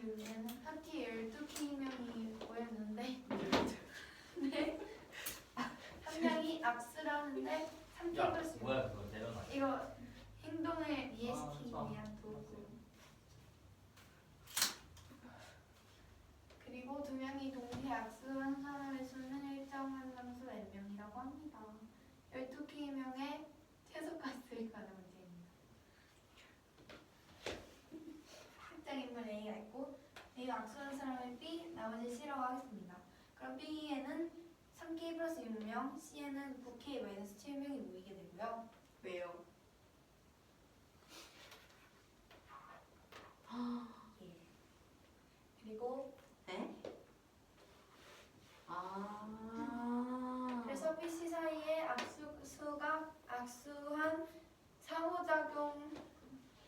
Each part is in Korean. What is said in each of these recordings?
유리에는 파티 12K명이 모였는데 네. 한 명이 악수를 하는데 3K 야 플러스 뭐야 그거 내려놔. 이거 행동을 이해시키기 아, 위한 도구. 그리고 두 명이 동시에 악수한 사람의 수는 일정한 상수 n명이라고 합니다. 12K명의 최소값을 구하는 문제입니다. 특정 인물 A가 있고 A가 악수한 사람을 B, 나머지 C라고 하겠습니다. 그럼 B에는 3K 플러스 6명, C에는 9K 마이너스 7명이 모이게 되고요. 왜요? 예. 그리고 에? 아. 그래서 B, C 사이에 악수한 상호작용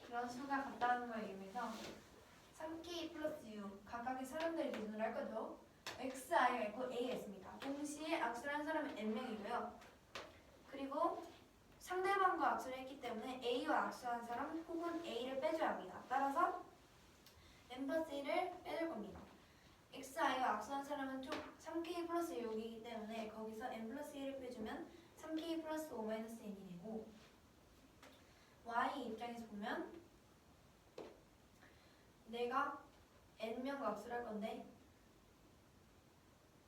그런 수가 같다는 걸 의미해서 3K 플러스 6 각각의 사람들을 기준으로 할 거죠. X, I가 있고 A가 있습니다. 동시에 악수를 한 사람은 N명이고요. 그리고 상대방과 악수를 했기 때문에 A와 악수한 사람 혹은 A를 빼줘야 합니다. 따라서 N 플러스 1을 빼줄 겁니다. X, I와 악수한 사람은 총 3K 플러스 6이기 때문에 거기서 N 플러스 1을 빼주면 3K 플러스 5 마이너스 N이 되고 Y 입장에서 보면 내가 N명과 악수를 할 건데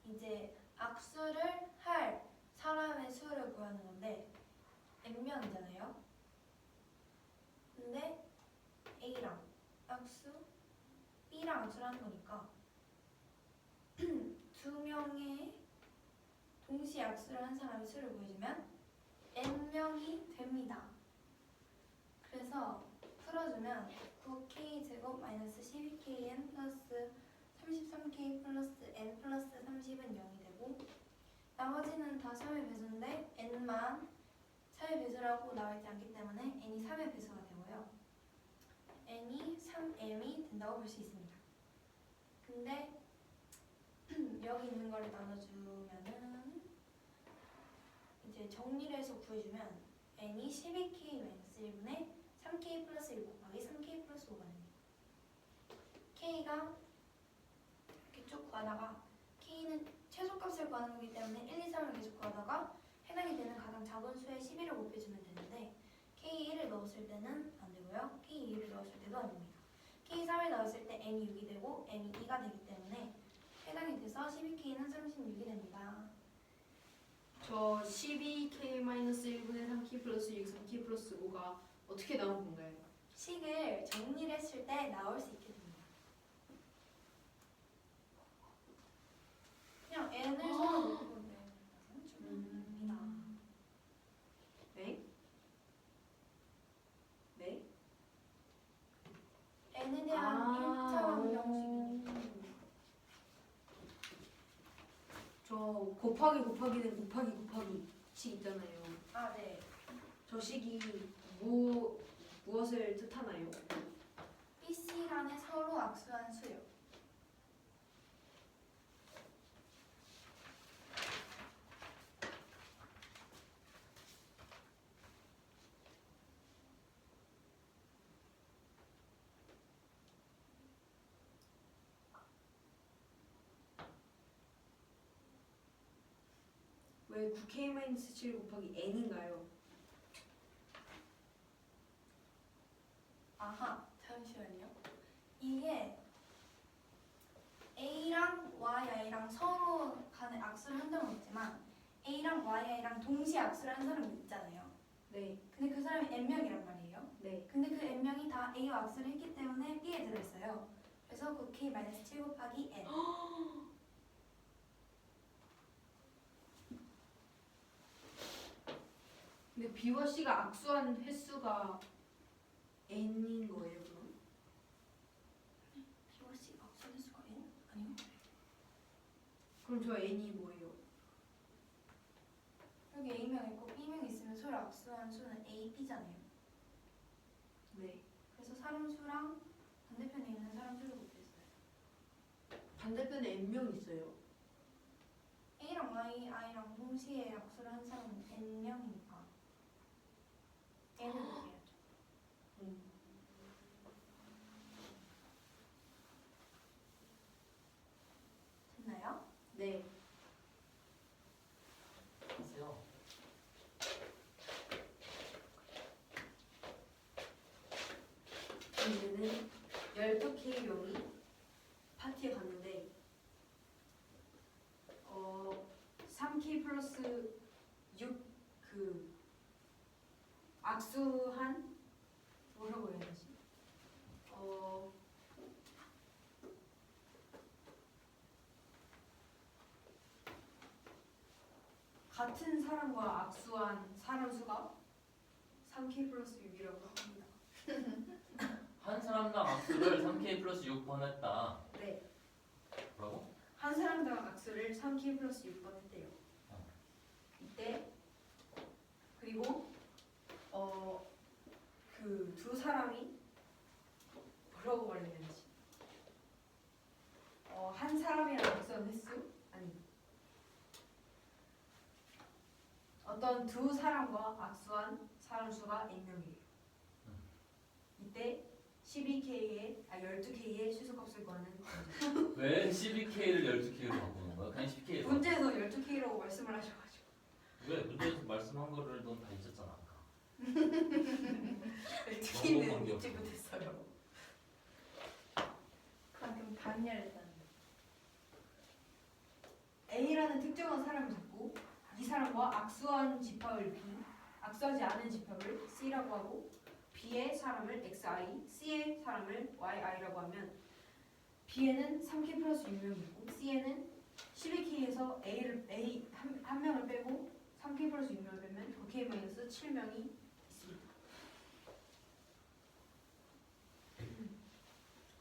이제 악수를 할 사람의 수를 구하는 건데 N명이잖아요. 근데 A랑 악수, B랑 악수를 하는 거니까 두 명의 동시에 악수를 한 사람의 수를 구해주면 N명이 됩니다. 그래서 풀어주면 9K 제곱 마이너스 12KN 플러스 33K 플러스 N 플러스 30은 0이 되고 나머지는 다 3의 배수인데 N만 4의 배수라고 나와있지 않기 때문에 N이 3의 배수가 되고요. N이 3M이 된다고 볼 수 있습니다. 근데 여기 있는 거를 나눠주면은 이제 정리를 해서 구해주면 N이 12K-1분의 3K 플러스 1 곱하기 3K 플러스 5가 됩니다. K가 이렇게 쭉 구하다가 K는 최소값을 구하는 거기 때문에 1, 2, 3을 계속 구하다가 해당이 되는 가장 작은 수에 11을 곱해주면 되는데 K1을 넣었을 때는 안 되고요. K2를 넣었을 때도 안 됩니다. K3을 넣었을 때 N이 6이 되고 N이 2가 되기 때문에 해당이 돼서 12K는 36이 됩니다. 저 12K-1분의 3K 플러스 6, 3K 플러스 5가 어떻게 나온 건가요? 식을 정리를 했을 때 나올 수 있게 됩니다. 그냥 N을 서로 놓고 주면 됩니다. 네? 네? N에 대한 1차원 형식이니까 저 곱하기 곱하기는 곱하기 곱하기 식 있잖아요. 아, 네. 저 식이 무엇을 뜻하나요? B, C 간에 서로 악수한 수요. 왜 9K-7 곱하기 N인가요? 아하, 잠시만요. 이게 A랑 YI랑 서로 간에 악수를 한 적은 없지만 A랑 YI랑 동시에 악수를 한 사람이 있잖아요. 네. 근데 그 사람이 N명이란 말이에요. 네. 근데 그 N명이 다 A와 악수를 했기 때문에 B에 들어있어요. 그래서 9K-7 곱하기 N. 근데 B와 C가 악수한 횟수가 N인 거예요, 그럼? B와 C가 악수한 수가 N? 아니요. 그럼 저 N이 뭐예요? 여기 A명 있고 B명 있으면 서로 악수한 수는 A, B잖아요. 네. 그래서 사람 수랑 반대편에 있는 사람 수를 곱했어요. 반대편에 N명 있어요. A랑 Y, I랑 동시에 악수를 한 사람은 N명이니까 N을 곱해야죠. 플러스 6 그 악수한 뭐라고 해야 되지? 같은 사람과 악수한 사람 수가 3K 플러스 6이라고 합니다. 한 사람당 악수를 3K 플러스 6번 했다. 네. 뭐라고? 한 사람당 악수를 3K 플러스 6번 했대요. 이때 그리고 그 두 사람이 뭐라고 말해야 되지? 한 사람이랑 악수한 횟수? 아니 어떤 두 사람과 악수한 사람 수가 n명이에요. 이때 12K의 최소값을 구하는 문제. 왜 12K를 12K로 바꾸는 거야? 그냥 12K로. 문제에서 12K라고 말씀을 하셔가지고. 왜? 문제에서 말씀한 거를 넌 다 잊었잖아 아까. 12K는 잊지 못했어요. 그만큼 반열했다는 A라는 특정한 사람을 잡고 이 사람과 악수한 집합을 B, 악수하지 않은 집합을 C라고 하고 B의 사람을 XI, C의 사람을 YI라고 하면 B에는 3K 플러스 6명이 있고 C에는 12K에서 A 한 명을 빼고 3K 플러스 6명을 빼면 9K 마이너스 7명이 있습니다.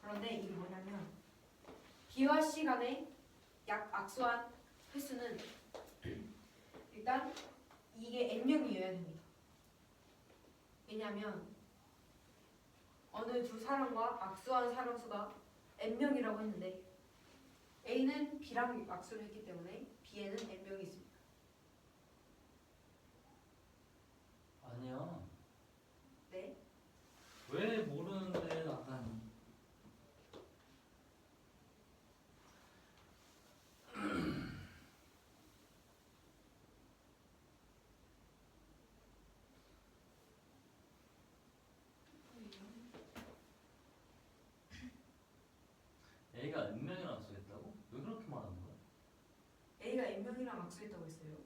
그런데 이게 뭐냐면 B와 C 간의 악수한 횟수는 일단 이게 n명이어야 됩니다. 왜냐하면 어느 두 사람과 악수한 사람 수가 n명이라고 했는데 A는 B랑 악수를 했기 때문에 B에는 n명이 있습니다. 아니야. 네. 왜 모르는데 나가니? A가 n명이랑 쓰겠다고? 왜 그렇게 말하는 거야? A가 n명이랑 악수했다고 했어요.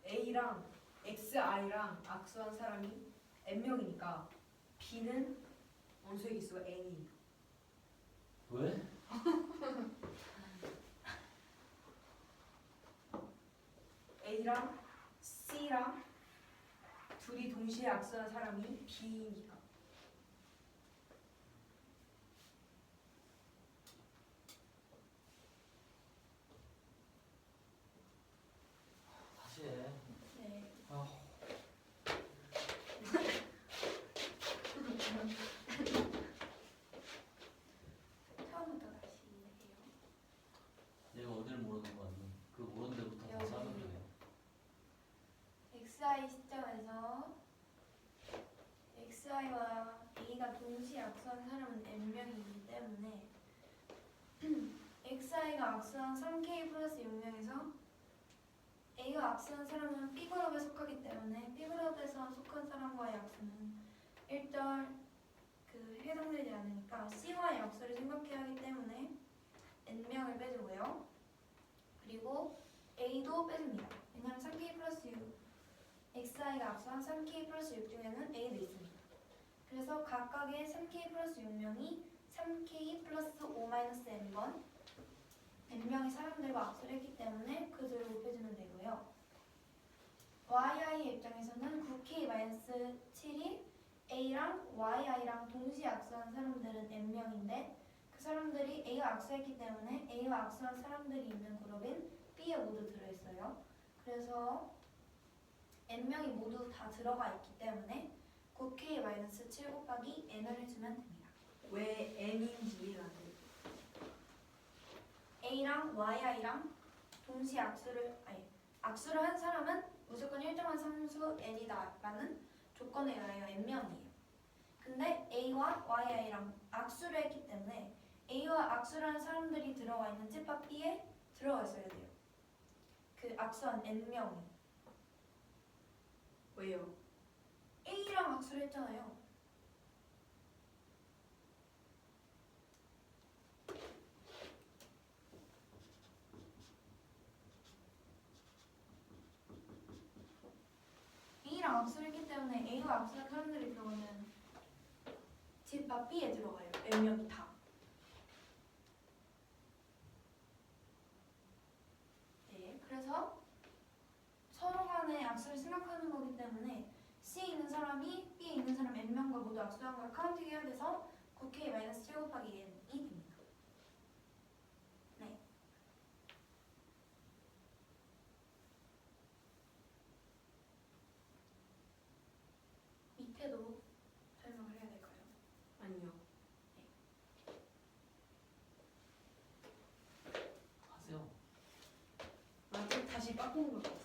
A랑 XI랑 악수한 사람이 n명이니까 B는 원소의 개수가 n이에요. 왜? A랑 C랑 둘이 동시에 악수한 사람이 B니까. 다시 해. 네. 아, 처음부터 다시 해요. 얘가 어딜 모르는 거야? 그 모르는 데부터 다시 하면 돼. XI 시점에서 XI와 A가 동시에 악수한 사람은 n명이기 때문에 XI가 악수한 3K 플러스 6명에서 A가 악수한 사람은 B그룹에 속하기 때문에 B그룹에서 속한 사람과의 악수는 1절 해당되지 않으니까 C와의 악수를 생각해야 하기 때문에 n명을 빼주고요. 그리고 A도 빼줍니다. 왜냐하면 3K 플러스 6 XI가 악수한 3K 플러스 6 중에는 A도 있습니다. 그래서 각각의 3K 플러스 6명이 3K 플러스 5-n번 n명의 사람들과 악수를 했기 때문에 그들을 곱해주면 되고요. YI의 입장에서는 9K-7이 A랑 YI랑 동시에 악수한 사람들은 n명인데 그 사람들이 A와 악수했기 때문에 A와 악수한 사람들이 있는 그룹인 B에 모두 들어있어요. 그래서 n명이 모두 다 들어가 있기 때문에 9K-7 곱하기 n을 해주면 됩니다. 왜 n인지 이해가 안 돼요. A랑 YI랑 동시에 악수를 한 사람은 무조건 일정한 상수 n이다라는 조건에 의하여 n명이에요. 근데 A와 YI랑 악수를 했기 때문에 A와 악수를 한 사람들이 들어가 있는 집합 B에 들어가 있어야 돼요. 그 악수한 n명이. 왜요? A랑 악수를 했잖아요. B와 악수한 사람들이 그러면 집합 B에 들어가요. N명이 다. 네, 그래서 서로 간에 악수를 생각하는 거기 때문에 C에 있는 사람이 B에 있는 사람 N명과 모두 악수한 걸 카운팅해야 돼서 9K-7 곱하기 N이 됩니다. 네. 밑에도 설명을 해야 될까요? 아니요. 하세요. 좀 다시 바꾸는 것 같아요.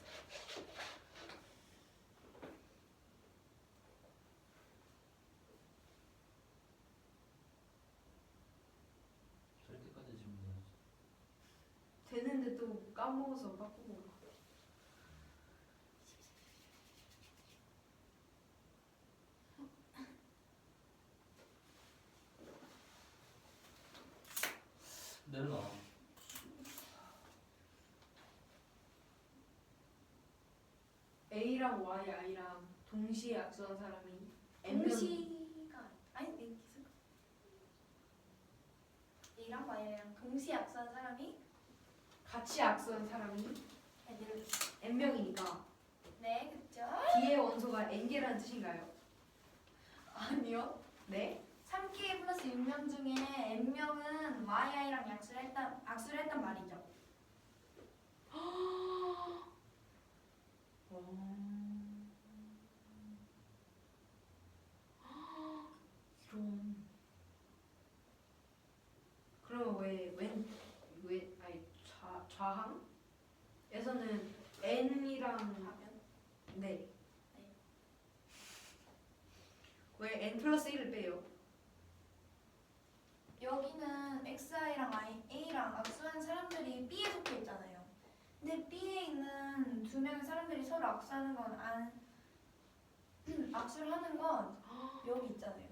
될 때까지 질문해야지. 되는데 또 까먹어서 바꾸고. 내려놔. A랑 Y, I랑 동시에 악수한 사람이 N명. 동시가 아니 내 기술 A랑 Y랑 동시에 악수한 사람이 같이 악수한 사람이 애들 N명이니까 네 그쵸? B의 원소가 N개라는 뜻인가요? 아니요. 네? 3K 플러스 6명 중에 N명은 YI랑 악수를 했단 말이죠. 이런. 그러면 왜 아니 좌항에서는 N이랑 하면 네. 왜 N 플러스 1을 빼요? 여기는 XI랑 A랑 악수한 사람들이 B에 속해 있잖아요. 근데 B에 있는 두 명의 사람들이 서로 악수하는 건 악수를 하는 건 여기 있잖아요.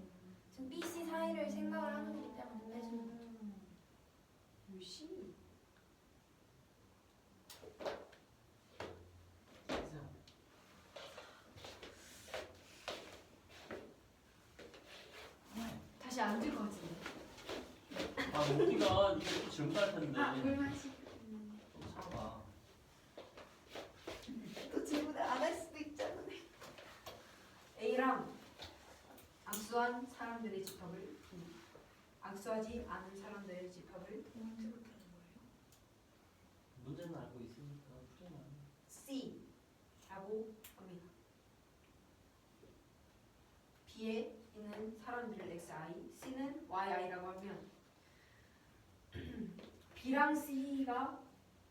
지금 B, C 사이를 생각을 하는 거기 때문에 빼주는 거죠. 열심히. 하세요. 다시 안 들 것 같은데. 아, 우리가 이거 또 질문할 텐데. 물 마시. 좀 참아. 또 질문을 안 할 수도 있잖아요. A랑 악수한 사람들의 집합을 B, 악수하지 않은 사람들의 집합을 문제는 알고 있으니까 풀잖아. C라고 합니다. B에 있는 사람들을 XI, C는 YI라고 하면 B랑 C가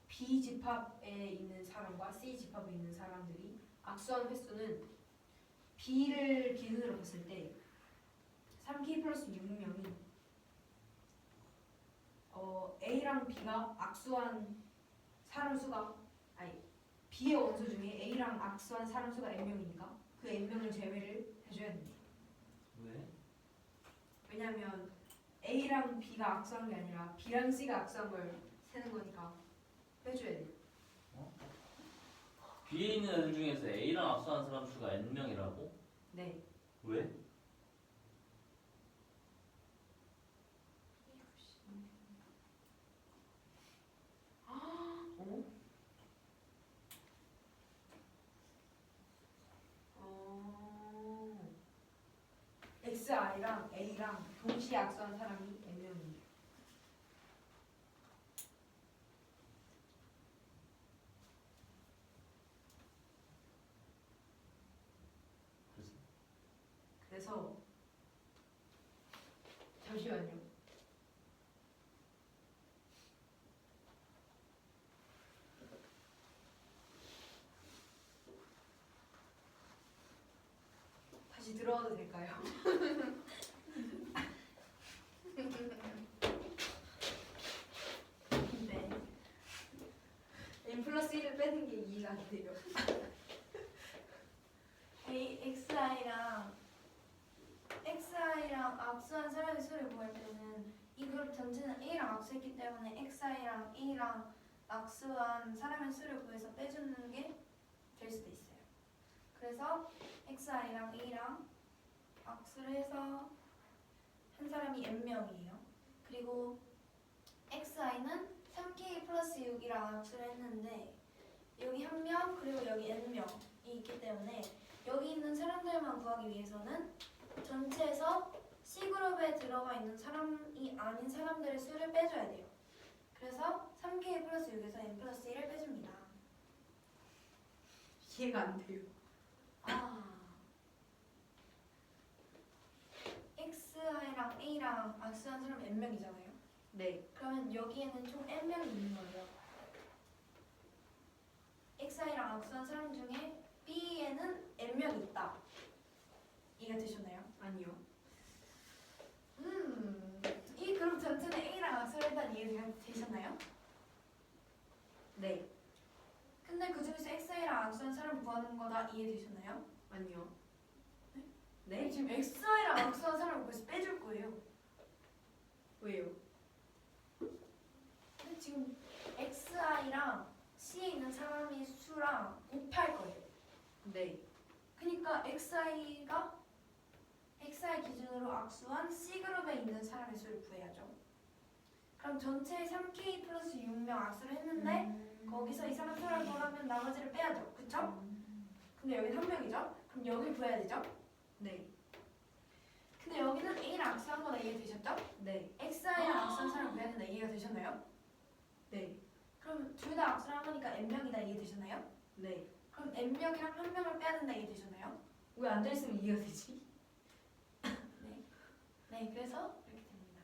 B 집합에 있는 사람과 C 집합에 있는 사람들이 악수한 횟수는 B를 기준으로 봤을 때 3K 플러스 6명이 A랑 B가 악수한 사람 수가 아니 B의 원소 중에 A랑 악수한 사람 수가 N명이니까 그 N명을 제외를 해줘야 됩니다. 왜? 왜냐면 A랑 B가 악수한 게 아니라 B랑 C가 악수한 걸 세는 거니까 빼줘야 돼. B에 있는 애들 중에서 A랑 악수한 사람 수가 N명이라고? 네. 왜? XI랑 A랑 동시에 악수한 사람이 N명이에요. 그래서 잠시만요. 다시 들어와도 될까요? 네. N 플러스 1을 빼는 게 이해가 안 돼요. XI랑 악수한 사람의 수를 구할 때는 이 그룹 전체는 A랑 악수했기 때문에 XI랑 A랑 악수한 사람의 수를 구해서 빼주는 게 될 수도 있어요. 그래서 xi랑 a랑 악수를 해서 한 사람이 n명이에요. 그리고 xi는 3k 플러스 6이랑 악수를 했는데 여기 한 명 그리고 여기 n명이 있기 때문에 여기 있는 사람들만 구하기 위해서는 전체에서 C그룹에 들어가 있는 사람이 아닌 사람들의 수를 빼줘야 돼요. 그래서 3k 플러스 6에서 n 플러스 1을 빼줍니다. 이해가 안 돼요. Xi랑 A랑 악수한 사람 n명이잖아요. 네. 그러면 여기에는 총 n명이 있는 거예요. Xi랑 악수한 사람 중에 B에는 n명이 있다. 이해가 되셨나요? 아니요. 이 그룹 전체는 A랑 악수를 했다는 이해가 되셨나요? 네. 근데 그 중에서 Xi랑 악수한 사람 구하는 거다 이해되셨나요? 아니요. 네? 네? 지금 Xi랑 악수한 사람을 거기서 빼줄 거예요. 왜요? 근데 지금 Xi랑 C에 있는 사람의 수랑 곱할 거예요. 네. 그러니까 Xi 기준으로 악수한 C그룹에 있는 사람의 수를 구해야죠. 그럼 전체 3K 플러스 6명 악수를 했는데 거기서 이 사람 수를 구하면 나머지를 빼야죠. 그쵸? 근데 여기는 한 명이죠? 그럼 여기를 구해야 되죠? 네. 근데 여기는 A랑 악수한 거다 이해되셨죠? 네. Xi랑 악수한 사람 구해야 된다 이해가 되셨나요? 네. 그럼 둘 다 악수를 한 거니까 N명이다 이해되셨나요? 네. 그럼 N명이랑 한 명을 빼야 된다 이해되셨나요? 왜 안 됐으면 이해가 되지? 네, 그래서 이렇게 됩니다.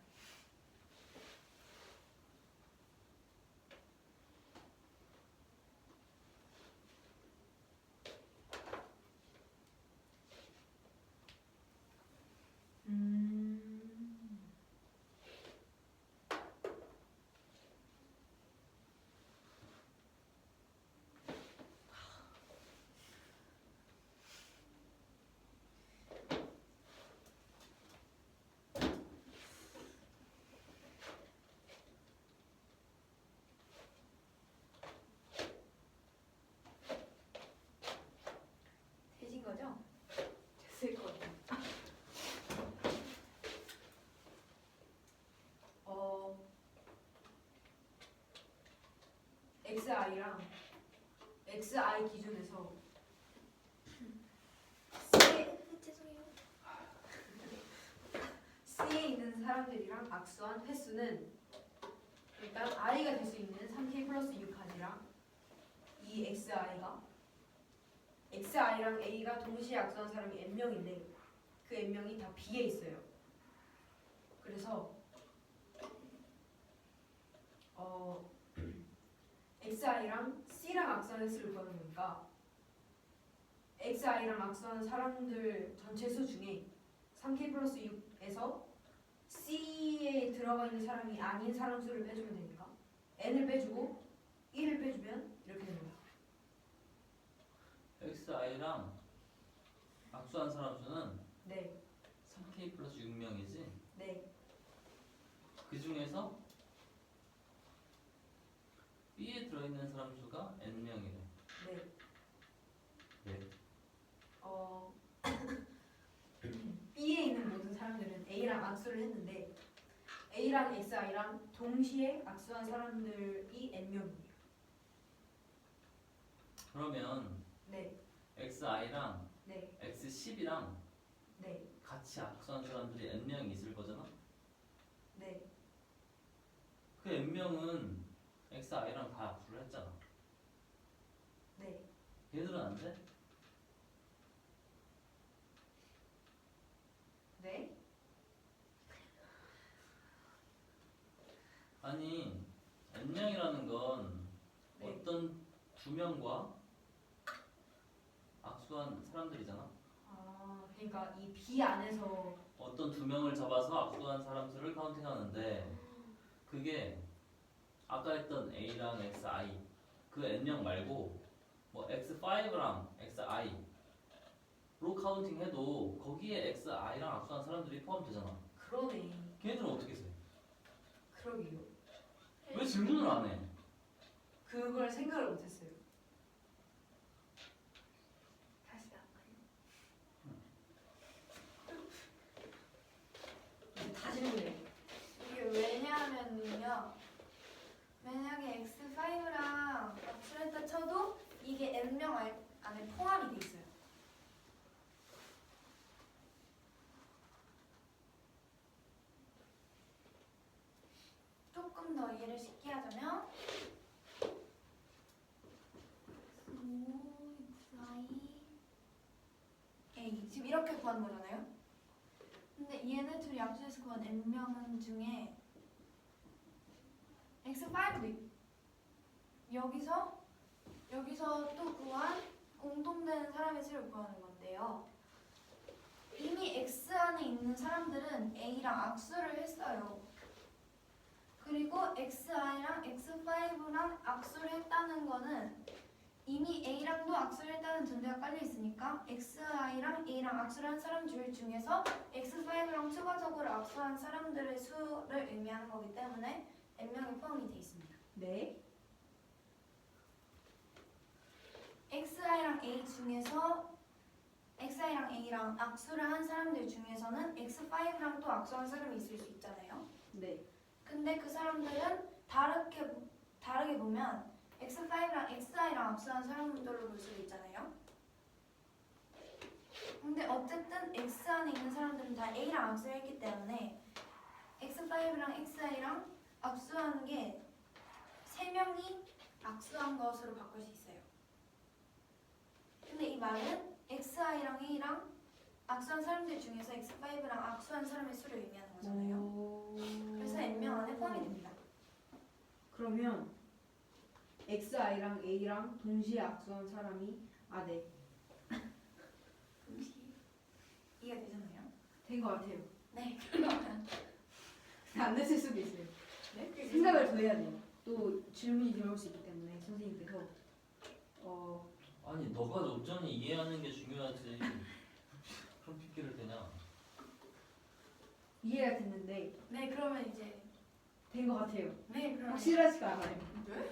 되신 거죠? 됐을 것 같아요. XI랑 XI 기준에서 죄송해요. C에 있는 사람들이랑 악수한 횟수는 일단 I가 될 수 있는 3K 플러스 6까지랑 이 XI랑 A가 동시에 악수한 사람이 N명인데 그 N명이 다 B에 있어요. 그래서 XI랑 C랑 악수한 횟수를 구하는 거니까 XI랑 악수한 사람들 전체 수 중에 3K 플러스 6에서 C에 들어가 있는 사람이 아닌 사람 수를 빼주면 되니까 N을 빼주고 1을 빼주면 이렇게 됩니다. XI랑 악수한 사람 수는 네, 3K 플러스 6명이지? 네, 그 중에서 B에 들어있는 사람 수가 N명이래. 네. 네. B에 있는 모든 사람들은 A랑 악수를 했는데 A랑 XI랑 동시에 악수한 사람들이 N명이에요. 그러면 네, XI랑 네, X10이랑 네, 같이 악수한 사람들이 N명이 있을 거잖아? 네. 그 N명은 XI랑 다 악수를 했잖아. 네. 얘들은 안 돼? 네? 아니 N명이라는 건 네. 어떤 두 명과 악수한 사람들이잖아. 아, 그러니까 이 B 안에서 어떤 두 명을 잡아서 악수한 사람 수를 카운팅하는데 그게 아까 했던 A랑 XI 그 N명 말고 뭐 X5랑 XI로 카운팅해도 거기에 XI랑 악수한 사람들이 포함되잖아. 그러네. 걔네들은 어떻게 세? 그러게요. 왜 질문을 안 해? 그걸 생각을 못했어요. 다시다. 거고요. 만약에 x5랑 악수를 했다 쳐도 이게 n명 안에 포함이 돼 있어요. 조금 더 이해를 쉽게 하자면 A 지금 이렇게 구하는 거잖아요. 근데 얘네 둘이 약수에서 구한 n명 중에 x5도 여기서 또 구한 공통된 사람의 수를 구하는 건데요. 이미 x 안에 있는 사람들은 A랑 악수를 했어요. 그리고 XI랑 X5랑 악수를 했다는 거는 이미 A랑도 악수를 했다는 전제가 깔려 있으니까 XI랑 A랑 악수를 한 사람 중에서 X5랑 추가적으로 악수한 사람들의 수를 의미하는 거기 때문에 n명이 포함이 되어 있습니다. 네. XI랑 A랑 악수를 한 사람들 중에서는 X5랑 또 악수한 사람이 있을 수 있잖아요. 네. 근데 그 사람들은 다르게 보면 X5랑 XI랑 악수한 사람들로 볼 수도 있잖아요. 근데 어쨌든 X 안에 있는 사람들은 다 A랑 악수를 했기 때문에 X5랑 XI랑 악수하는 게 3명이 악수한 것으로 바꿀 수 있어요. 근데 이 말은 XI랑 A랑 악수한 사람들 중에서 X5랑 악수한 사람의 수를 의미하는 거잖아요. 그래서 n명 안에 포함이 됩니다. 그러면 XI랑 A랑 동시에 악수한 사람이 네. 이해가 되셨나요? 된 것 같아요. 네, 그러면 안 됐을 수도 있어요. 네? 생각을 더 해야 돼요. 또 질문이 들어올 수 있기 때문에 선생님께서 아니 너가 온전히 이해하는 게 중요하지. 그럼 핑계를 대냐? 이해가 됐는데 네, 그러면 이제 된 것 같아요. 네, 그러면 확실하지가 않아요. 네?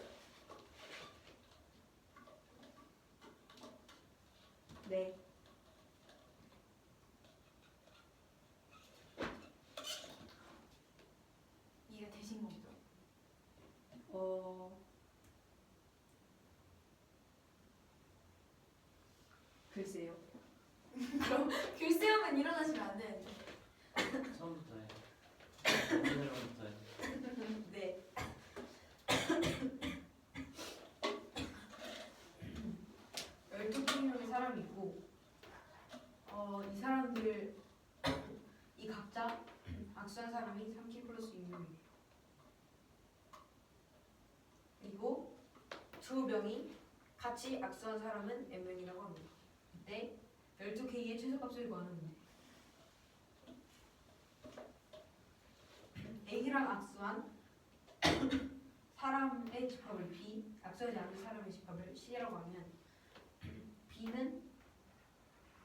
네. 이해가 되신 거죠? 글쎄요. 그럼 글쎄요만 일어나시면 안 되는데. 처음부터 해. 오늘부터 해. 네. 12명의 사람이 있고 이 사람들 이 각자 악수한 사람이 3K 플러스 6명이에요. 그리고 2명이 같이 악수한 사람은 n명이라고 합니다. 이때 12K의 최소값을 구하는 문제. A랑 악수한 사람의 집합을 B, 악수하지 않는 사람의 집합을 C라고 하면 B는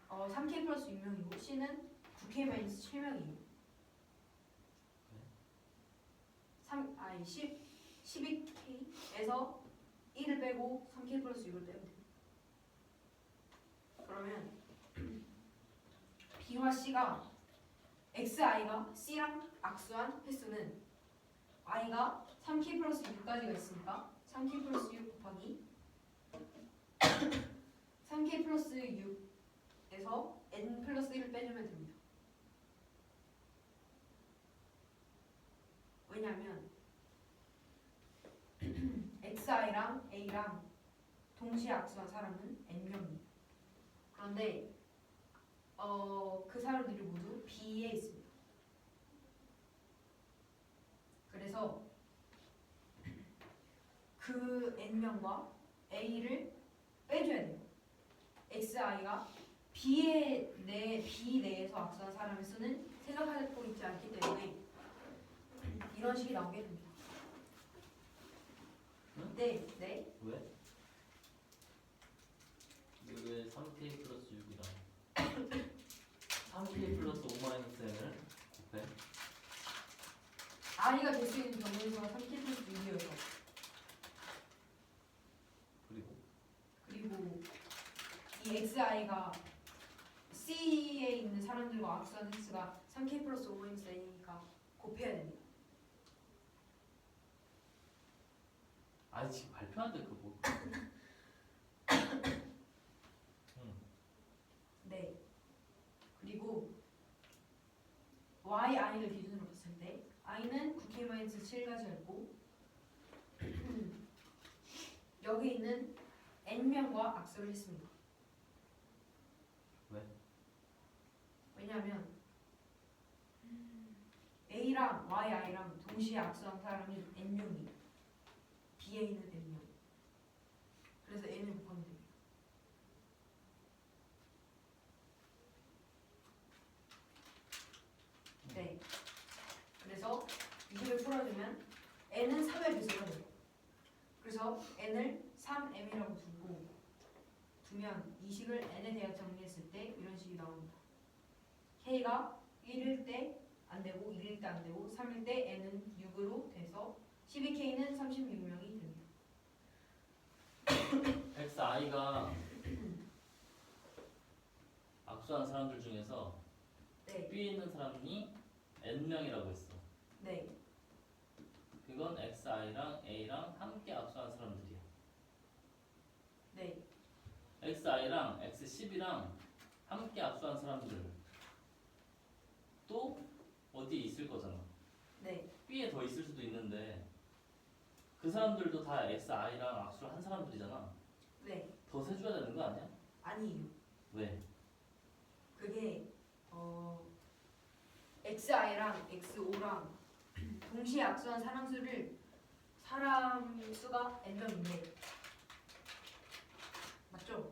3K 플러스 6명이고 C는 9K 마이너스 7명이에요. 12K에서 1을 빼고 3K 플러스 6을 빼면 돼요. 그러면 B와 C가 XI가 C랑 악수한 횟수는 I가 3K 플러스 6까지가 있으니까 3K 플러스 6 곱하기 3K 플러스 6에서 N 플러스 1을 빼주면 됩니다. 왜냐하면 XI랑 A랑 동시에 악수한 사람은 N명이에요. 그런데 그 사람들이 모두 B에 있습니다. 그래서 그 N명과 A를 빼줘야 돼요. XI가 B 내에서 악수한 사람의 수는 생각하고 있지 않기 때문에 이런 식이 나오게 됩니다. 응? 네, 네. 왜? 왜 3K 플러스 6이랑 3K 플러스 5 마이너스 n을 곱해? I가 될 수 있는 경우의 수가 3K 플러스 6이어서 그리고 이 XI가 C에 있는 사람들과 악수하는 횟수가 3K 플러스 5 마이너스 n이니까 곱해야 됩니다. 아 지금 발표하는데 그거 뭐. 네. 그리고 y i를 기준으로 봤을 때 i는 9k-7까지 있고 여기 있는 n명과 악수를 했습니다. 왜? 왜냐하면 a랑 yi랑 동시에 악수한 사람이 n명이 b에 있는 n명. 그래서 n을 곱하면 됩니다. 네. 그래서 이 식을 풀어주면 n은 3의 배수가 돼요. 그래서 n을 3m이라고 두면 이 식을 n에 대해 정리했을 때 이런 식이 나옵니다. k가 1일 때 안 되고 1일 때 안 되고 3일 때 n은 6으로 돼서 12k는 36명이 됩니다. xi가 악수한 사람들 중에서 네. B에 있는 사람이 n명이라고 했어. 네. 그건 xi랑 a랑 함께 악수한 사람들이야. 네. xi랑 x10이랑 함께 악수한 사람들 또 어디에 있을 거잖아. 네. B에 더 있을 수도 있는데 그 사람들도 다 xi랑 악수를 한 사람들이잖아. 네. 더 세줘야 되는 거 아니야? 아니에요. 왜? 그게 XI랑 XO랑 동시에 악수한 사람 수가 n명인데 맞죠?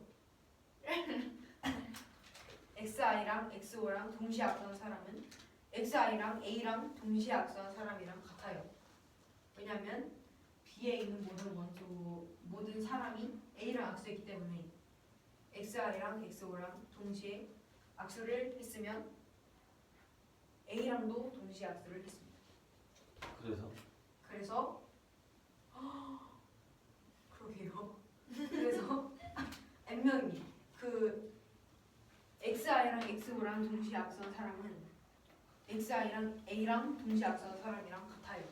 XI랑 XO랑 동시에 악수한 사람은 XI랑 A랑 동시에 악수한 사람이랑 같아요. 왜냐하면 B에 있는 모든 사람이 A랑 악수했기 때문에 XI랑 XO랑 동시에 악수를 했으면 A랑도 동시에 악수를 했습니다. 그래서 그러게요. 그래서 n명입니다. 그 XI랑 XO랑 동시에 악수한 사람은 XI랑 A랑 동시에 악수한 사람이랑 같아요.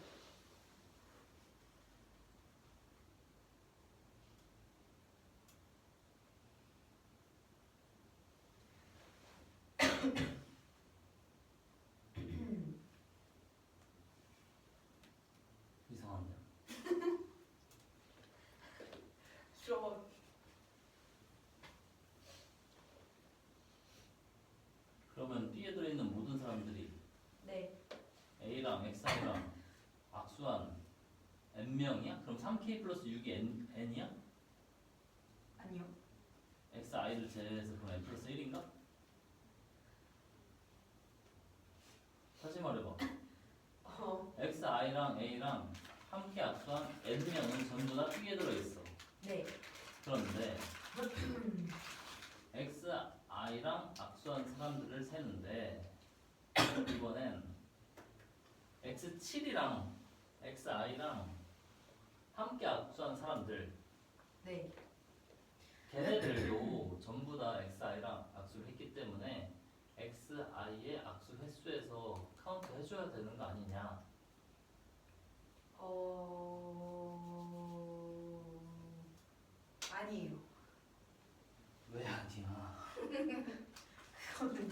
이상한데. 저 그러면 B에 들어있는 모든 사람들이 네. A랑 X이랑 악수한 n명이야? 그럼 3K 플러스 6이 n이야? 아니요. xi를 제외해서 그럼 n 플러스 1인가? 다시 말해봐. xi랑 a랑 함께 악수한 n명은 전부 다 B에 들어있어. 네. 그런데 xi랑 악수한 사람들을 세는데 이번엔 x7이랑 xi랑 함께 악수한 사람들 네. 걔네들도 전부 다 xi랑 악수를 했기 때문에 xi의 악수 횟수에서 카운트 해줘야 되는 거 아니냐. 아니에요. 왜 아니야? 그거는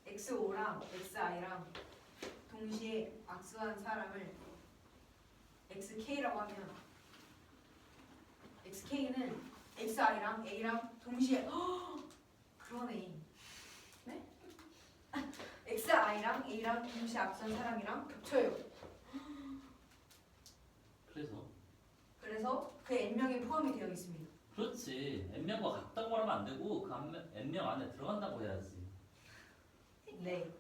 XO랑 XI랑 동시에 악수한 사람을 XK라고 하면 XK는 XI랑 A랑 동시에 그러네. 네? XI랑 A랑 동시에 악수한 사람이랑 겹쳐요. 그래서 그 n명에 포함이 되어 있습니다. 그렇지. n명과 같다고 말하면 안 되고 그 n명 안에 들어간다고 해야지. 네.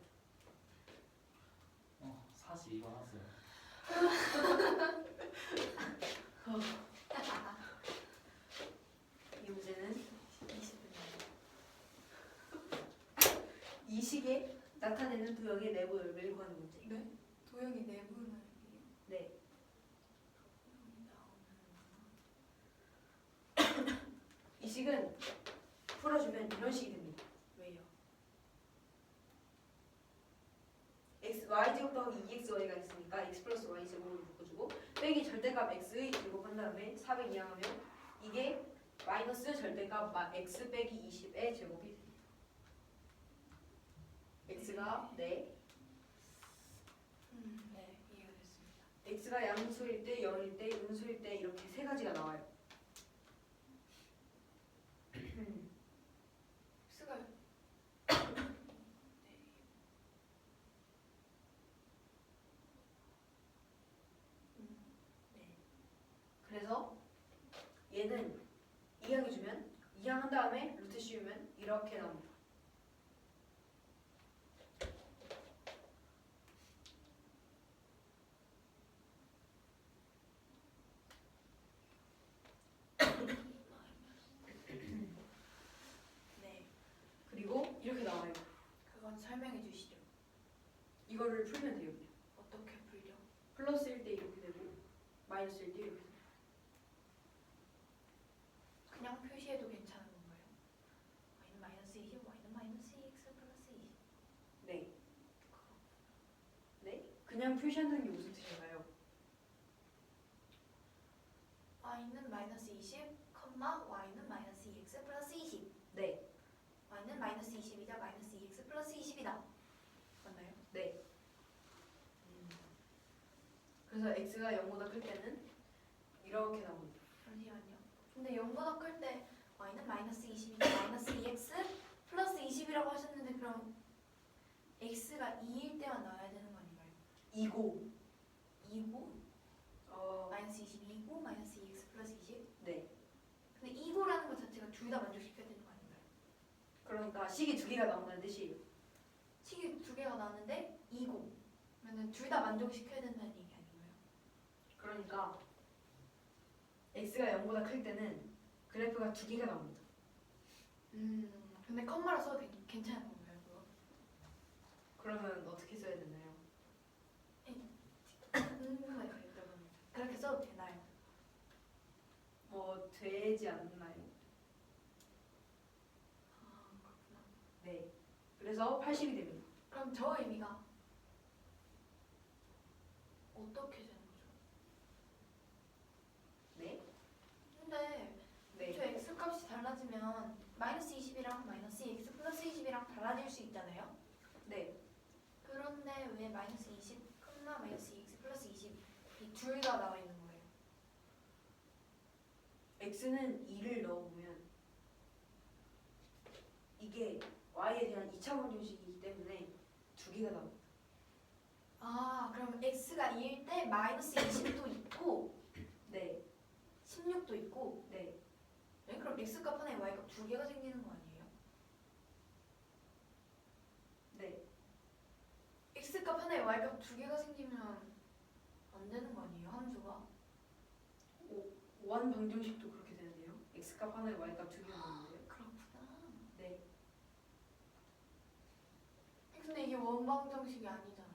42번 하세요. 이 문제는 이 식에 나타내는 도형의 내부 넓이를 구하는 문제. 네? 도형이 내부 넓이요? 네. 이 식은 풀어주면 이런 식이 됩니다. 절대값 x의 제곱한 다음에 400 이항하면 이게 마이너스 절대값 x 빼기 20의 제곱이 됩니다. x가 네, 이해가 됐습니다. x가 양수일 때, 0일 때, 음수일 때 이렇게 세 가지가 나와요. X가 그래서 얘는 이항해주면 이항한 다음에 루트 씌우면 이렇게 나옵니다. 네, 그리고 이렇게 나와요. 그건 설명해 주시죠. 이거를 풀면 돼요. 어떻게 풀죠? 플러스일 때 이렇게 되고 마이너스일 때 이렇게 돼요. 그냥 표시해도 괜찮은 건가요? y는 마이너스 20, y는 마이너스 2x 플러스 20. 네. 네? 그냥 표시한다는 게 무슨 뜻인가요? y는 마이너스 20, y는 마이너스 2x 플러스 20. 네. y는 마이너스 20이자 마이너스 2x 플러스 20이다. 맞나요? 네. 그래서 x가 0보다 클 때는 이렇게 나옵니다. 잠시만요. 근데 0보다 클 때 y는 마이너스 20이자 마이너스 2x 플러스 20이라고 하셨는데 그럼 x가 2일 때만 나와야 되는 거 아닌가요? 2고 2고 마이너스 22고 마이너스 2x 플러스 20? 네. 근데 2고라는 것 자체가 둘 다 만족시켜야 되는 거 아닌가요? 그러니까 식이 두 개가 나온다는 뜻이에요. 식이 두 개가 나왔는데 2고 그러면 둘 다 만족시켜야 된다는 얘기 아닌가요? 그러니까 x가 0보다 클 때는 그래프가 두 개가 나옵니다. 근데 컴마로 써도 괜찮은 건가요 그거? 그러면 어떻게 써야 되나요? 궁금해서 여쭤봅니다. 그렇게 써도 되나요? 뭐 되지 않나요? 아 그렇구나. 네. 그래서 80이 됩니다. 그럼 저 의미가 어떻게 되는 거죠? 네. 근데 네. 저 x 값이 달라지면 마이너스 20이랑 마이너스 2x 플러스 20이랑 달라질 수 있잖아요. 네. 그런데 왜 마이너스 20, 마이너스 2x 플러스 20 이 둘 다 나와 있는 거예요? x는 2를 넣어보면 이게 y에 대한 2차 방정식이기 때문에 두 개가 나옵니다. 아 그럼 x가 2일 때 마이너스 20도 있고 네. 16도 있고 네. 네? 그럼 x값 하나에 y값 두 개가 생기는 거 아니에요? 네. x값 하나에 y값 두 개가 생기면 안 되는 거 아니에요? 함수가? 원 방정식도 그렇게 되는데요. x값 하나에 y값 두 개가 나오는데요. 그렇구나. 네. 근데 이게 원방정식이 아니잖아요.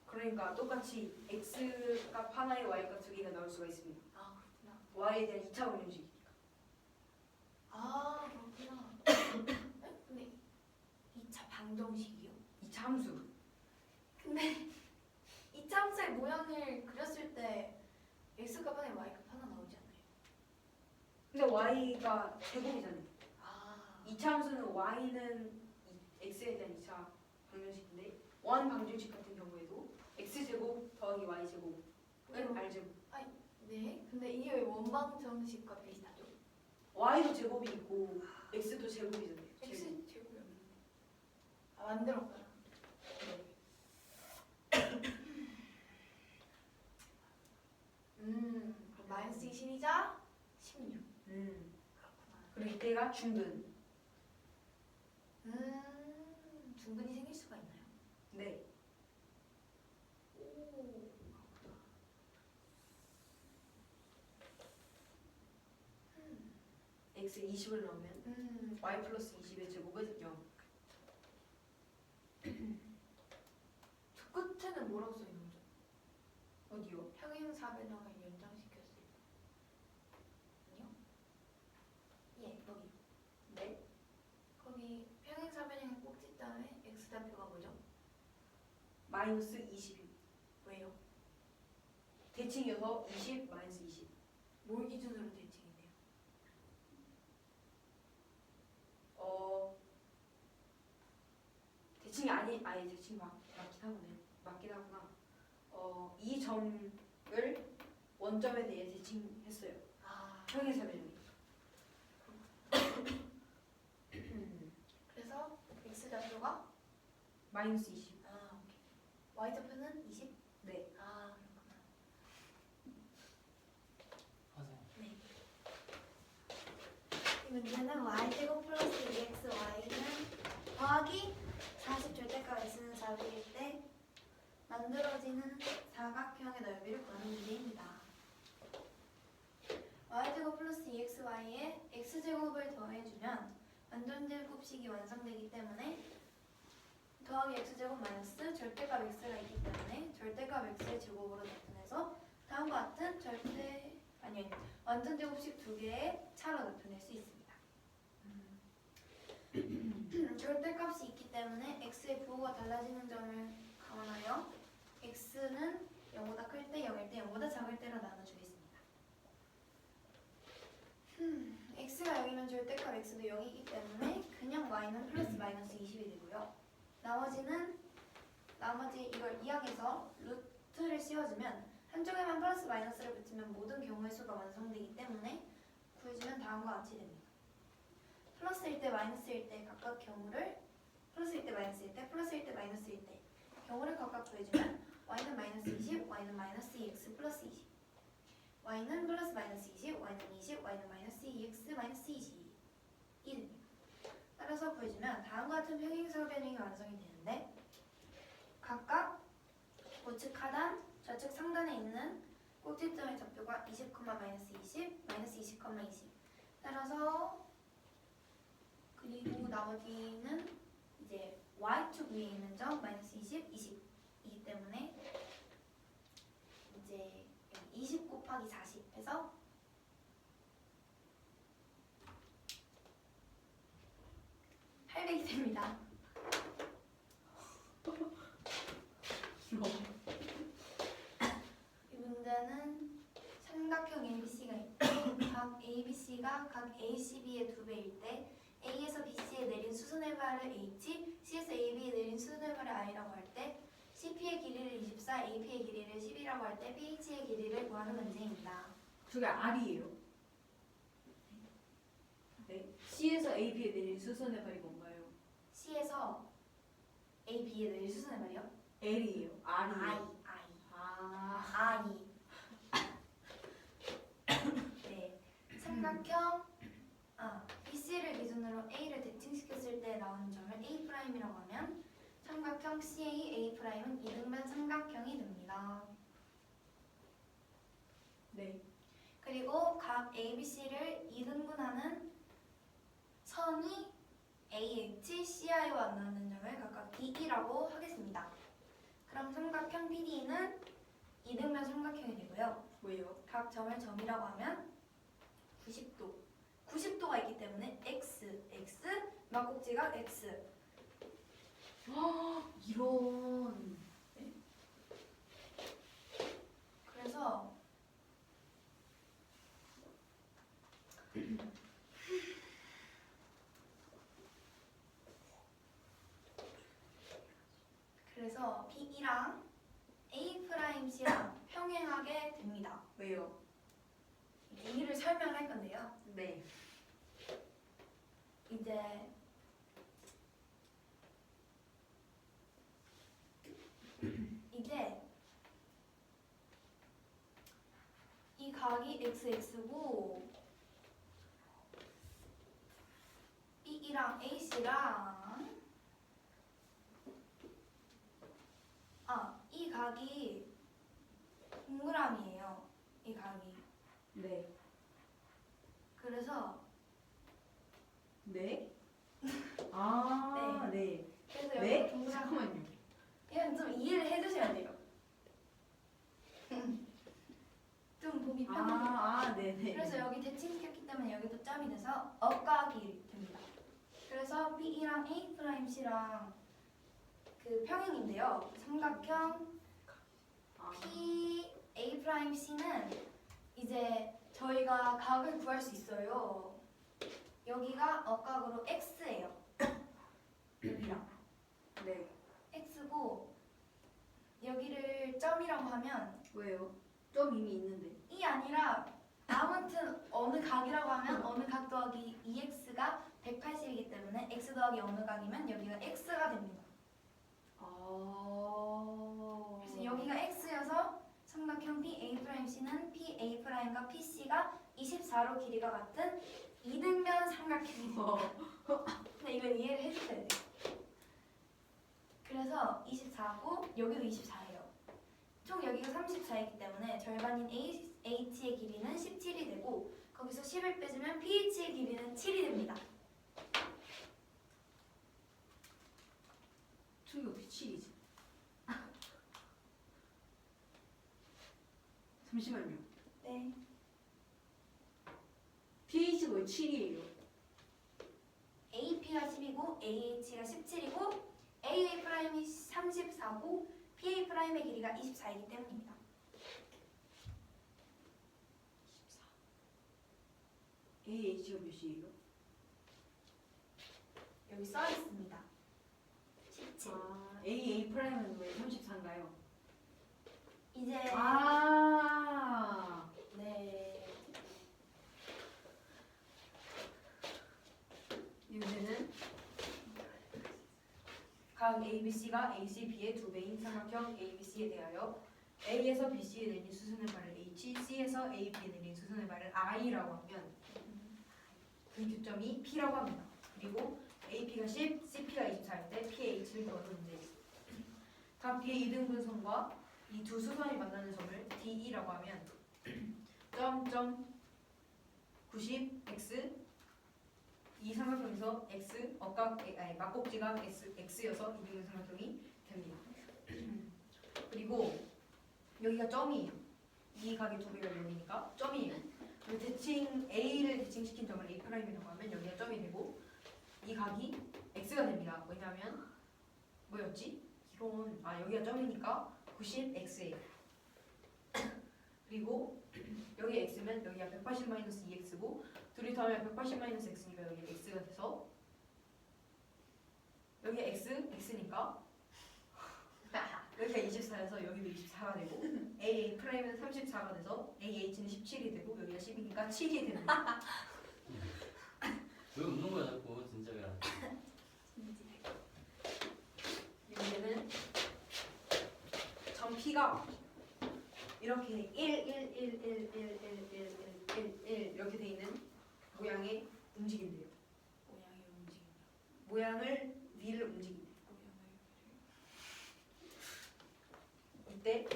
그러니까 똑같이 x값 하나에 y값 두 개가 나올 수가 있습니다. 아 그렇구나. y에 대한 2차 방정식이니까. 아 그렇구나. 네? 근데 2차 방정식이요? 2차 함수. 근데 2차 함수의 모양을 그렸을 때 x값 하나에 y값 하나 나오지 않아요? 근데 y가 제곱이잖아요. 아 2차 함수는 y는 x에 대한 2차 방정식인데 원 방정식 같은 경우에도 x제곱 더하기 y제곱은 r제곱. 네? 근데 이게 왜 원방정식과 비슷하죠? y도 제곱이 있고 x도 제곱이잖아요. 제곱. x 제곱이 없는데 아 만들었구나. 그럼 마이너스 20이자 16. 그렇구나. 그리고 이때가 중근. 중근이 생길 수가 있나요? 네. 오 그렇구나. x에 20을 넣으면 y 플러스 20의 제곱은 0. 저 끝에는 뭐라고 써 있는 거죠? 어디요? 평행사변형을 연장시켰을 때. 아니요? 예, 거기. 네. 거기 평행사변형의 꼭지 다음에 x좌표가 뭐죠? 마이너스 20. 왜요? 대칭이어서 20 마이너스 20. 뭘 기준으로 대칭이네요? 대칭이 아니 대칭 맞긴 하구나. 맞긴 하구나. 이 점을 원점에 대해 대칭했어요. 아, 평행사변형이. 그래서 x 좌표가 마이너스 20. 아, 오케이. y 좌표는 20? 네. 아, 그렇구나. 하세요. 네. 이 문제는 y제곱 플러스 2xy는 더하기 40 절대값 x는 400일 때 만들어지는 사각형의 넓이를 구하는 문제입니다. y제곱 플러스 2xy에 x제곱을 더해주면 완전제곱식이 완성되기 때문에 더하기 x제곱 마이너스 절대값 x가 있기 때문에 절대값 x의 제곱으로 나타내서 다음과 같은 완전제곱식 두 개의 차로 나타낼 수 있습니다. 절대값이 있기 때문에 x의 부호가 달라지는 점을 감안하여 x는 0보다 클 때, 0일 때, 0보다 작을 때로 나눠주겠습니다. x가 0이면 절대값 x도 0이기 때문에 그냥 y는 플러스 마이너스 20이 되고요. 나머지 이걸 이항해서 루트를 씌워주면 한쪽에만 플러스 마이너스를 붙이면 모든 경우의 수가 완성되기 때문에 구해주면 다음과 같이 됩니다. 플러스일 때 마이너스일 때 각각 경우를 플러스일 때 마이너스일 때 플러스일 때 마이너스일 때 경우를 각각 구해주면 y는 마이너스 20, y는 마이너스 2x 플러스 20 y는 플러스 마이너스 20, y는 20, y는 마이너스 2x 마이너스 20이 됩니다. 따라서 구해주면 다음과 같은 평행사변형이 완성이 되는데 각각 우측 하단, 좌측 상단에 있는 꼭지점의 좌표가 20, 마이너스 20, 마이너스 20, 20 따라서 그리고 나머지는 이제 y축 위에 있는 점 마이너스 20, 20이기 때문에 이제 20 곱하기 40 해서 800이 됩니다. 이 문제는 삼각형 ABC가 있고 각 ABC가 각 ACB의 2배일 때 A에서 BC에 내린 수선의 발을 H, C에서 AB에 내린 수선의 발을 I라고 할 때 CP의 길이를 24, AP의 길이를 10이라고 할 때 BH의 길이를 구하는 문제입니다. 저게 R이에요. 네. C에서 AB에 내린 수선의 발이 뭔가요? C에서 AB에 내린 수선의 발이요? L이에요. R이에요. I. 네. 삼각형 BC를 기준으로 A를 대칭시켰을 때 나오는 점을 A'이라고 하면 삼각형 CA, A'은 이등변 삼각형이 됩니다. 네. 그리고 각 ABC를 이등분하는 선이 AH, CI와 만나는 점을 각각 DE라고 하겠습니다. 그럼 삼각형 PD는 이등변 삼각형이 되고요. 왜요? 각 점을 점이라고 하면 90도가 있기 때문에 X, 막꼭지가 X. 이런. 네? 그래서 B랑 A'C랑 평행하게 됩니다. 왜요? 이를 설명할 건데요. 네. 이제 이 각이 XX고 B랑 AC랑 이 각이 동그라미예요. 이 각이. 네. 그래서 네? 아, 네. 그래서 여기 네? 동그라미. 잠깐만요. 이건 좀 이해를 해주셔야 돼요. 좀 보기 편하게. 네네. 그래서 여기 대칭시켰기 때문에 여기도 점이 돼서 억각이 됩니다. 그래서 B랑 A'C랑 그 평행인데요. 삼각형 A 프라임 C는 이제 저희가 각을 구할 수 있어요. 여기가 억각으로 X예요. 여기랑 네. X고 여기를 점이라고 하면 왜요? 좀 이미 있는데. 이 아니라 아무튼 어느 각이라고 하면 어느 각 더하기 2x가 180이기 때문에 x 더하기 어느 각이면 여기가 x가 됩니다. 그래서 여기가 x여서 삼각형 PA'C는 PA'과 PC가 24로 길이가 같은 이등변 삼각형이 됩니다. 근데 이건 이해를 해주셔야 돼요. 그래서 24고 여기도 24예요. 총 여기가 34이기 때문에 절반인 H의 길이는 17이 되고 거기서 10을 빼주면 PH의 길이는 7이 됩니다. 충격이 7이지. 잠시만요. 네. pH가 왜 7이에요? AP가 10이고 AH가 17이고 AA 프라임이 34고 PA 프라임의 길이가 24이기 때문입니다. 14. AH가 몇이에요? 여기 써 있습니다. 17. 아, AA 프라임은 왜 34인가요? 이제 네. 문제는 각 ABC가 ACB의 두 배인 삼각형 ABC에 대하여 A에서 BC에 내린 수선의 발을 H, C에서 AB에 내린 수선의 발을 I라고 하면 그 교점이 P라고 합니다. 그리고 AP가 10, CP가 24인데 PH를 구하는 문제입니다. 각 B의 이등분선과 이 두 수선이 만나는 점을 DE라고 하면 점 90, X 이 삼각형에서 X 막곡지가 X여서 이등분 삼각형이 됩니다. 그리고 여기가 점이에요. 이 각의 두 배가 여기니까 점이에요. A를 대칭시킨 점을 A'이라고 하면 여기가 점이 되고 이 각이 X가 됩니다. 왜냐하면 뭐였지? 이런 여기가 점이니까 90X예요. 그리고 여기 X면 여기가 180-2X고 둘이 더하면 180-X니까 여기 X가 돼서 여기 X니까 여기가 24여서 여기도 24가 되고 AA 프라임은 34가 돼서 AH는 17이 되고 여기가 10이니까 7이 됩니다. 왜 웃는 거야 자꾸 진짜야. 이 문제는 점 P가 이렇게 1, 1, 1, 1, 1, 1, 1, 1, 1 이렇게 돼 있는 모양의 움직임이에요. 모양이 움직인다. 모양을 위를 움직인대요. 이때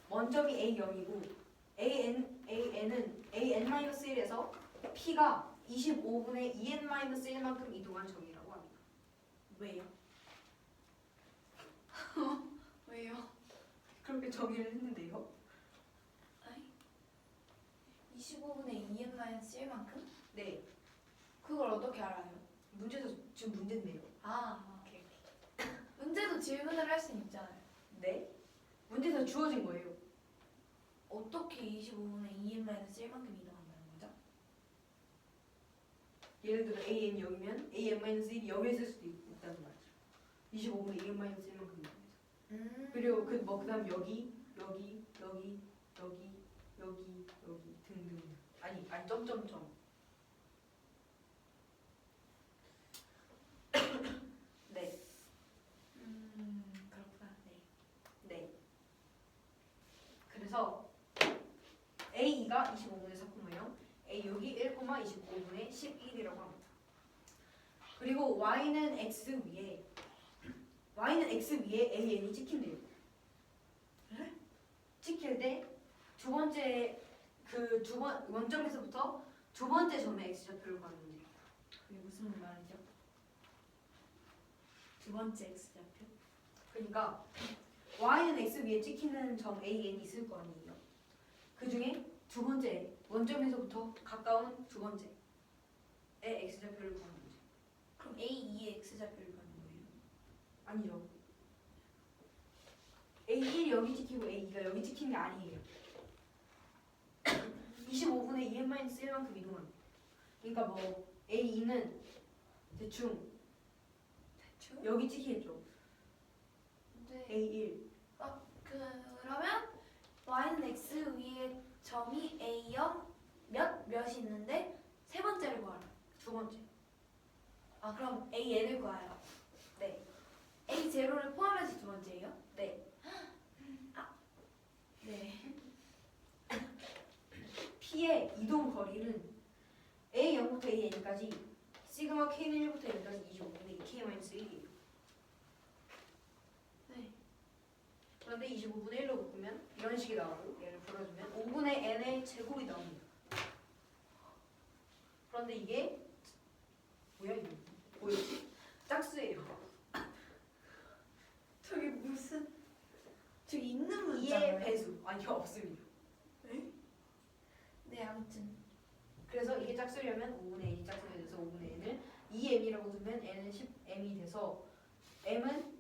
원점이 A0이고 AN은 AN-1에서 P가 25분의 2n-1만큼 이동한 점이라고 합니다. 왜요? 왜요? 그렇게 정의를 했는데요. 25분의 2n-1만큼? 네, 그걸 어떻게 알아요? 문제도 지금 문제인데요. 오케이. 문제도 질문을 할 수 있잖아요. 네, 문제에서 주어진 거예요. 어떻게 25분의 2n-1만큼 이동한다는 거죠? 예를 들어 AN 0이면 AN-1이 여기에 있을 수도 있다는 말이죠. 25분의 2n-1만큼 이동해서. 그리고 그다음 여기 등등. 아니 점점점. 네. 그렇구나. 네. 네. 그래서 A2가 25분의 4,0, A6이 1,25분의 11이라고 합니다. 그리고 Y는 X 위에 AN이 찍힌대요. 찍힐 때 두 번째 원점에서부터 두 번째 점의 X좌표를 구하는 문제입니다. 그게 무슨 말이죠? 두 번째 x좌표? 그러니까 Y는 X 위에 찍히는 점 AN이 있을 거 아니에요. 그 중에 두 번째 원점에서부터 가까운 두 번째의 X좌표를 구하는 문제. 그럼 A2의 x좌표를 가는 거예요? 아니죠. A1 여기 찍히고 A2가 여기 찍힌 게 아니에요. k-1만큼 이동합니다. 그러니까 뭐 A2는 대충 대충? 여기 찍히겠죠. 네. A1 그러면 y는 x 위에 점이 a0 몇이 있는데 세 번째를 구하라. 두 번째. 아 그럼 an을 구하요. 네. a0를 포함해서 두 번째예요? 네. 네. P의 이동 거리는 A0부터 AN까지 시그마 K는 1부터 N까지 25분의 K-1이에요. 네. 그런데 25분의 1로 묶으면 이런 식이 나오고 얘를 풀어주면 5분의 N의 제곱이 나옵니다. 그런데 이게 뭐야 이게? 뭐였지? 짝수예요. 저기 무슨 저기 있는 2의 문자예요? 배수. 아니요 없습니다. 네 아무튼 그래서 이게 짝수려면 5분의 N이 짝수가 돼서 5분의 N을 2M이라고 두면 N은 10M이 돼서 M은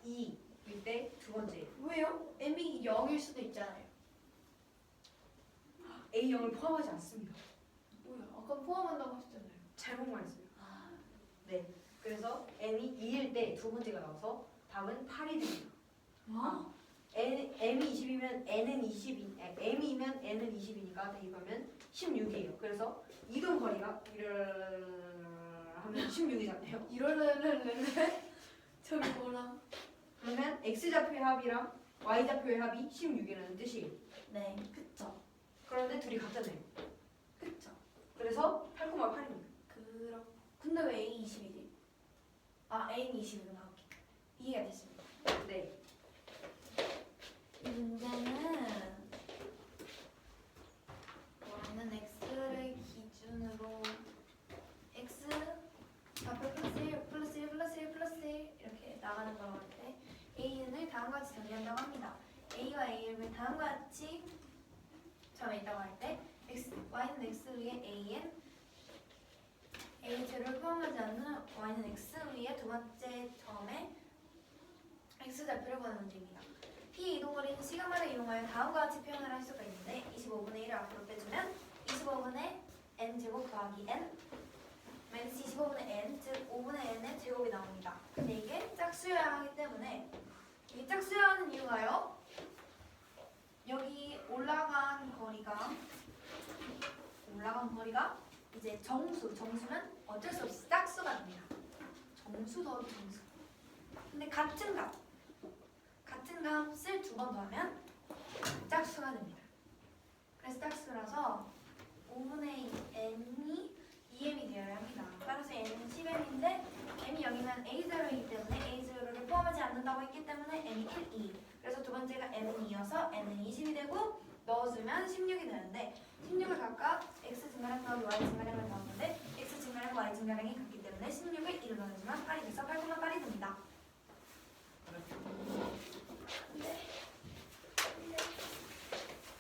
2일 때 두 번째 왜요? m이 0일 수도 있잖아요. A0을 포함하지 않습니다. 뭐야? 아까 포함한다고 하셨잖아요. 잘못 말했어요. 아, 네. 그래서 M이 2일 때 두 번째가 나와서 답은 8이 됩니다. 뭐? M이 20이면 N은 20이 M이면 N은 20이니까 대입하면 16이에요. 그래서 이동 거리가 하면 16이잖아요. 이러려는데 저기 뭐랑? 그러면 X좌표의 합이랑 Y좌표의 합이 16이라는 뜻이에요. 네, 그쵸, 그런데 둘이 같잖아요. 그쵸. 그래서 8,8입니다. 그렇. 근데 왜 A 20이지? 아, A는 20이구나. 오케이. 이해가 됐습니다. 네. 이 문제는 y는 x를 기준으로 x 좌표 플러스 1, 플러스 1, 플러스 1, 플러스 1 이렇게 나가는 거라고 할 때 a는 다음과 같이 정리한다고 합니다. a와 a를 다음과 같이 점에 있다고 할 때 y는 x 위에 an a0를 포함하지 않는 y는 x 위에 두 번째 점에 x 좌표를 구하는 문제입니다. P 이동거리는 시간마다 이용하여 다음과 같이 표현을 할 수가 있는데 25분의 1을 앞으로 빼주면 25분의 n 제곱 더하기 n 마이너스 25분의 n 즉 5분의 n의 제곱이 나옵니다. 근데 이게 짝수여야 하기 때문에 이게 짝수여야 하는 이유가요. 여기 올라간 거리가 이제 정수면 어쩔 수 없이 짝수가 됩니다. 정수 더하기 정수. 근데 같은 값을 두 번 더하면 짝수가 됩니다. 그래서 짝수라서 5분의 n이 2m이 되어야 합니다. 따라서 n은 10m인데 m이 0이면 a0이기 때문에 a0를 포함하지 않는다고 했기 때문에 m이 1, 2. 그래서 두 번째가 n은 2여서 n은 20이 되고 넣어주면 16이 되는데 16을 각각 x 증가량 더하기 y 증가량을 더하는데 x 증가량 y 증가량이 같기 때문에 16을 1로 넣어주면 8이 됩니다.